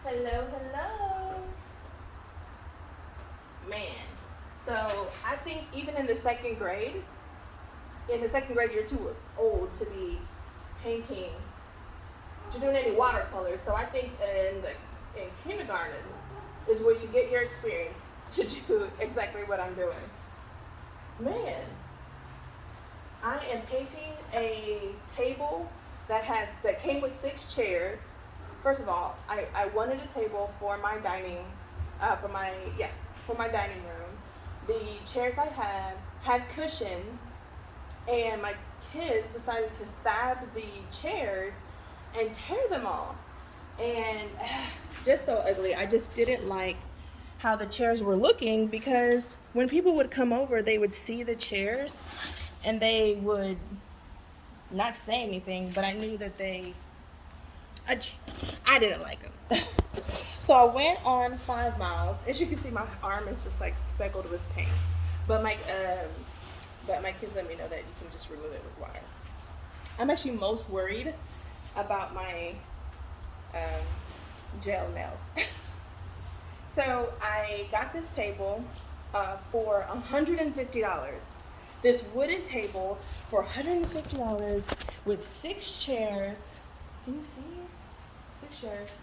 Hello, hello. Man, so I think even in the second grade, you're too old to be painting, to doing any watercolors. So I think in kindergarten is where you get your experience to do exactly what I'm doing. Man, I am painting a table that came with 6 chairs. First of all, I wanted a table for my dining, for my yeah, for my dining room. The chairs I had cushion, and my kids decided to stab the chairs and tear them all, and just so ugly. I just didn't like how the chairs were looking because when people would come over, they would see the chairs and they would not say anything, but I knew that I just, I didn't like them. So I went on 5 miles. As you can see, my arm is just like speckled with paint. But my kids let me know that you can just remove it with wire. I'm actually most worried about my um, gel nails. So I got this table for $150. This wooden table for $150 with 6 chairs. Can you see? 6 chairs.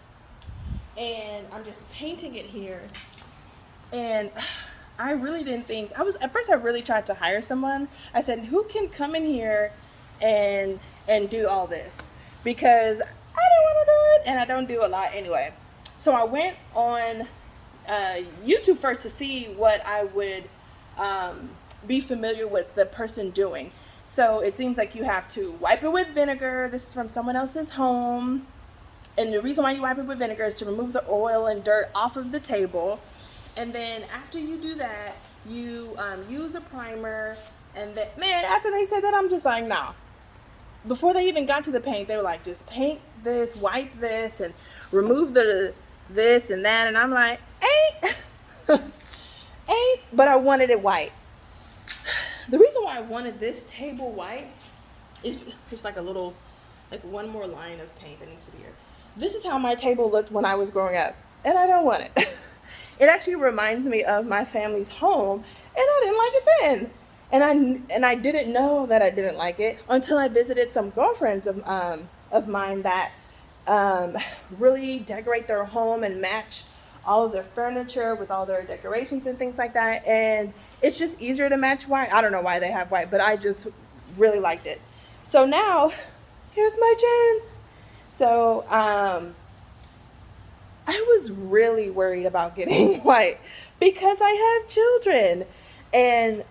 And I'm just painting it here. And I really didn't think at first I really tried to hire someone. I said, who can come in here and do all this? Because I don't want to do it and I don't do a lot anyway. So I went on YouTube first to see what I would be familiar with the person doing. So it seems like you have to wipe it with vinegar. This is from someone else's home. And the reason why you wipe it with vinegar is to remove the oil and dirt off of the table. And then after you do that, you use a primer. And then, man, after they said that, I'm just like, nah. Before they even got to the paint, they were like, just paint this, wipe this, and remove the this and that. And I'm like, ain't. Ain't, but I wanted it white. The reason why I wanted this table white is just like one more line of paint that needs to be here. This is how my table looked when I was growing up, and I don't want it. It actually reminds me of my family's home, and I didn't like it then. And I didn't know that I didn't like it until I visited some girlfriends of mine that really decorate their home and match all of their furniture with all their decorations and things like that. And it's just easier to match white. I don't know why they have white, but I just really liked it. So now, here's my chance. So I was really worried about getting white because I have children, and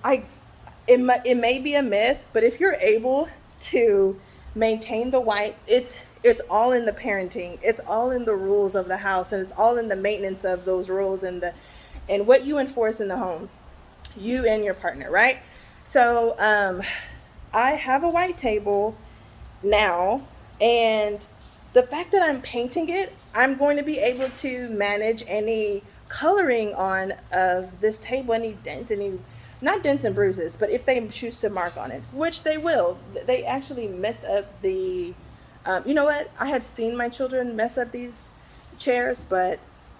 it may be a myth, but if you're able to maintain the white, it's all in the parenting. It's all in the rules of the house, and it's all in the maintenance of those rules and what you enforce in the home, you and your partner, right? So I have a white table now, and the fact that I'm painting it, I'm going to be able to manage any coloring on of this table, any dents, any not dents and bruises, but if they choose to mark on it, which they will. They actually messed up the. You know what? I have seen my children mess up these chairs, but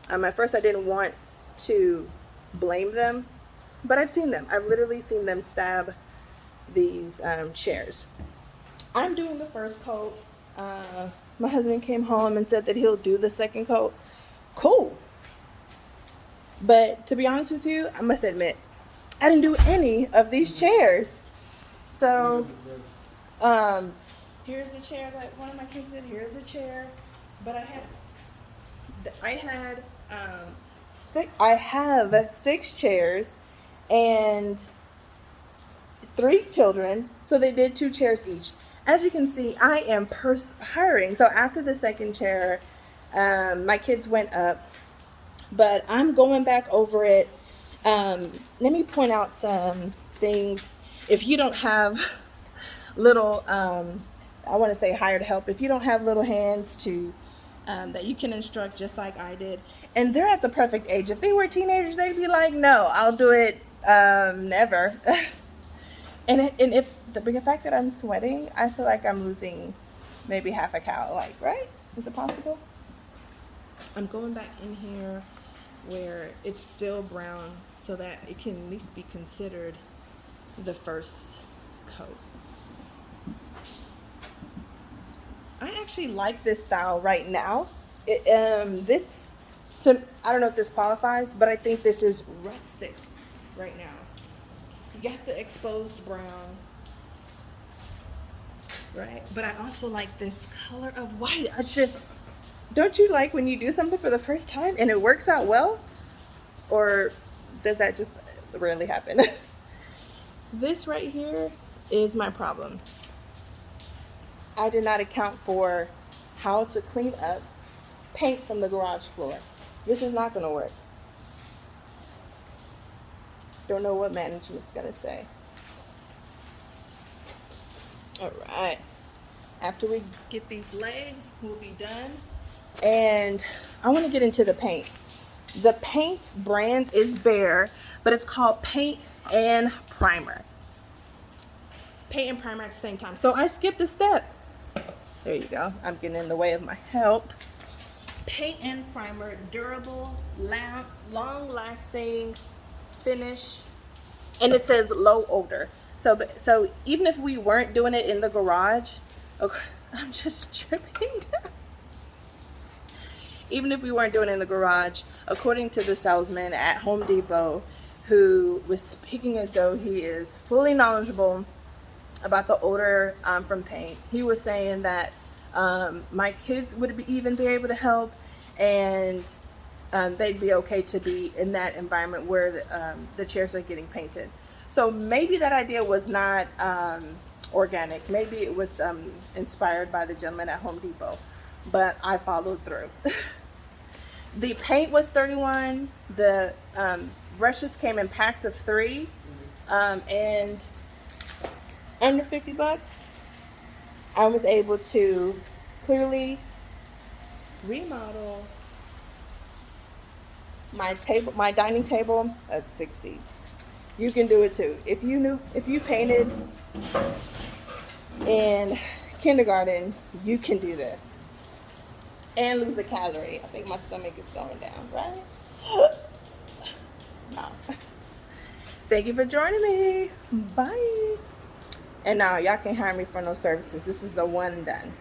at first I didn't want to blame them, but I've seen them. I've literally seen them stab these chairs. I'm doing the first coat. My husband came home and said that he'll do the second coat. Cool. But to be honest with you, I must admit, I didn't do any of these chairs. So, here's the chair that one of my kids did. Here's a chair, but I have 6 chairs and 3 children, so they did 2 chairs each. As you can see, I am perspiring. So after the second chair, my kids went up, but I'm going back over it. Let me point out some things. If you don't have little, I want to say hired help, if you don't have little hands to that you can instruct just like I did, and they're at the perfect age. If they were teenagers, they'd be like, no, I'll do it never. And if the fact that I'm sweating, I feel like I'm losing maybe half a cow. Like, right? Is it possible? I'm going back in here where it's still brown so that it can at least be considered the first coat. I actually like this style right now. I don't know if this qualifies, but I think this is rustic right now. You got the exposed brown, right? But I also like this color of white. Don't you like when you do something for the first time and it works out well? Or does that just rarely happen? This right here is my problem. I did not account for how to clean up paint from the garage floor. This is not going to work. Don't know what management's going to say. All right. After we get these legs, we'll be done. And I want to get into the paint. The paint's brand is Behr, but it's called Paint and Primer. Paint and primer at the same time. So I skipped a step. There you go. I'm getting in the way of my help. Paint and primer, durable, long-lasting finish, and it says low odor. So even if we weren't doing it in the garage, okay, I'm just tripping. Even if we weren't doing it in the garage, according to the salesman at Home Depot, who was speaking as though he is fully knowledgeable about the odor from paint, he was saying that my kids would even be able to help, and they'd be okay to be in that environment where the chairs are getting painted. So maybe that idea was not organic. Maybe it was inspired by the gentleman at Home Depot, but I followed through. The paint was $31. The brushes came in packs of 3, and under $50. I was able to clearly remodel my dining table of 6 seats. You can do it too. If you painted in kindergarten, you can do this. And lose a calorie. I think my stomach is going down, right? No. Thank you for joining me. Bye. And now y'all can't hire me for no services. This is a one done.